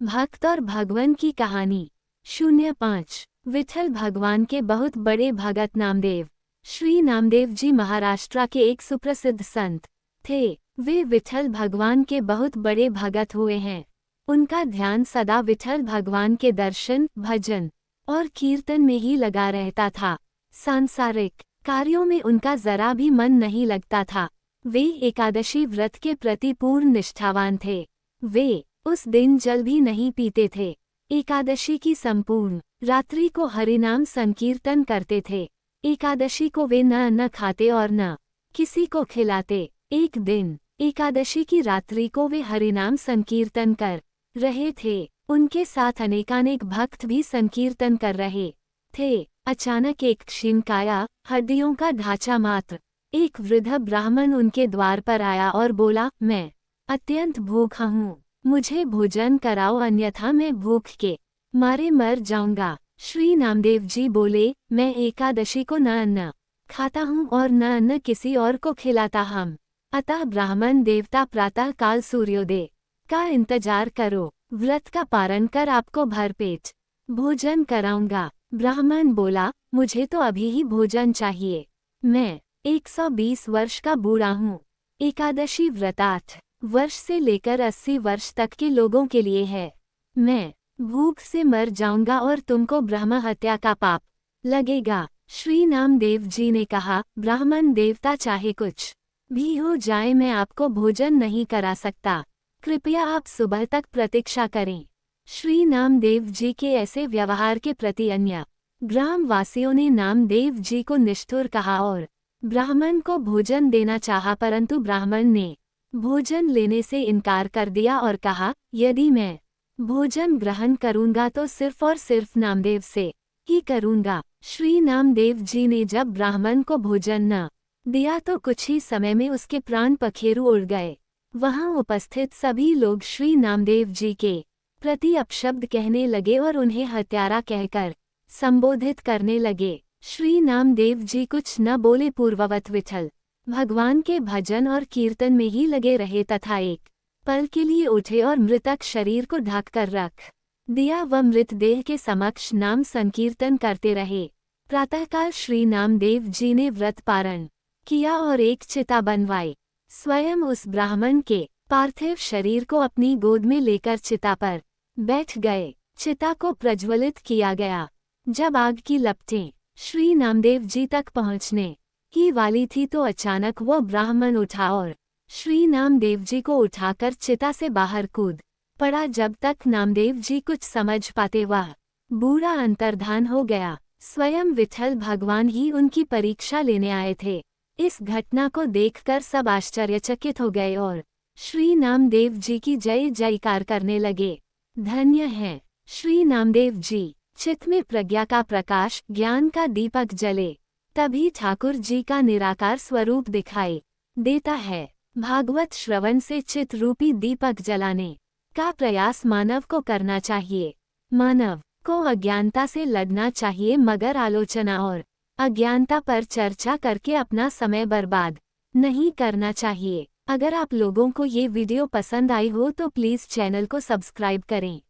भक्त और भगवान की कहानी 05 विठल भगवान के बहुत बड़े भगत नामदेव। श्री नामदेव जी महाराष्ट्र के एक सुप्रसिद्ध संत थे। वे विठल भगवान के बहुत बड़े भगत हुए हैं। उनका ध्यान सदा विठल भगवान के दर्शन, भजन और कीर्तन में ही लगा रहता था। सांसारिक कार्यों में उनका जरा भी मन नहीं लगता था। वे एकादशी व्रत के प्रति पूर्ण निष्ठावान थे। वे उस दिन जल भी नहीं पीते थे। एकादशी की संपूर्ण रात्रि को हरिनाम संकीर्तन करते थे। एकादशी को वे न खाते और न किसी को खिलाते। एक दिन एकादशी की रात्रि को वे हरिनाम संकीर्तन कर रहे थे। उनके साथ अनेकानेक भक्त भी संकीर्तन कर रहे थे। अचानक एक क्षीणकाया, हड्डियों का ढांचा मात्र एक वृद्ध ब्राह्मण उनके द्वार पर आया और बोला, मैं अत्यंत भूखा हूँ, मुझे भोजन कराओ, अन्यथा मैं भूख के मारे मर जाऊंगा। श्री नामदेव जी बोले, मैं एकादशी को न खाता हूँ और न किसी और को खिलाता हम। अतः ब्राह्मण देवता प्रातः काल सूर्योदय का इंतजार करो, व्रत का पारण कर आपको भरपेट भोजन कराऊंगा। ब्राह्मण बोला, मुझे तो अभी ही भोजन चाहिए, मैं 120 वर्ष का बूढ़ा हूँ। एकादशी व्रत 8 वर्ष से लेकर 80 वर्ष तक के लोगों के लिए है। मैं भूख से मर जाऊंगा और तुमको ब्रह्म हत्या का पाप लगेगा। श्री नामदेव जी ने कहा, ब्राह्मण देवता चाहे कुछ भी हो जाए, मैं आपको भोजन नहीं करा सकता, कृपया आप सुबह तक प्रतीक्षा करें। श्री नामदेव जी के ऐसे व्यवहार के प्रति अन्य ग्रामवासियों ने नामदेव जी को निष्ठुर कहा और ब्राह्मण को भोजन देना चाहा, परंतु ब्राह्मण ने भोजन लेने से इनकार कर दिया और कहा, यदि मैं भोजन ग्रहण करूंगा तो सिर्फ और सिर्फ नामदेव से ही करूंगा। श्री नामदेव जी ने जब ब्राह्मण को भोजन न दिया तो कुछ ही समय में उसके प्राण पखेरु उड़ गए। वहां उपस्थित सभी लोग श्री नामदेव जी के प्रति अपशब्द कहने लगे और उन्हें हत्यारा कहकर संबोधित करने लगे। श्री नामदेव जी कुछ न बोले, पूर्ववत विठल भगवान के भजन और कीर्तन में ही लगे रहे तथा एक पल के लिए उठे और मृतक शरीर को ढक कर रख दिया व मृतदेह के समक्ष नाम संकीर्तन करते रहे। प्रातःकाल श्री नामदेव जी ने व्रत पारण किया और एक चिता बनवाई। स्वयं उस ब्राह्मण के पार्थिव शरीर को अपनी गोद में लेकर चिता पर बैठ गए। चिता को प्रज्वलित किया गया। जब आग की लपटें श्री नामदेव जी तक पहुँचने ही वाली थी तो अचानक वो ब्राह्मण उठा और श्री नामदेव जी को उठाकर चिता से बाहर कूद पड़ा। जब तक नामदेव जी कुछ समझ पाते वह बूढ़ा अंतर्धान हो गया। स्वयं विठल भगवान ही उनकी परीक्षा लेने आए थे। इस घटना को देखकर सब आश्चर्यचकित हो गए और श्री नामदेव जी की जय जयकार करने लगे। धन्य हैं श्री नामदेव जी। चित्त में प्रज्ञा का प्रकाश, ज्ञान का दीपक जले तभी ठाकुर जी का निराकार स्वरूप दिखाई देता है। भागवत श्रवण से चित्त रूपी दीपक जलाने का प्रयास मानव को करना चाहिए। मानव को अज्ञानता से लड़ना चाहिए, मगर आलोचना और अज्ञानता पर चर्चा करके अपना समय बर्बाद नहीं करना चाहिए। अगर आप लोगों को ये वीडियो पसंद आई हो तो प्लीज़ चैनल को सब्सक्राइब करें,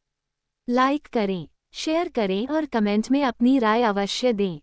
लाइक करें, शेयर करें और कमेंट में अपनी राय अवश्य दें।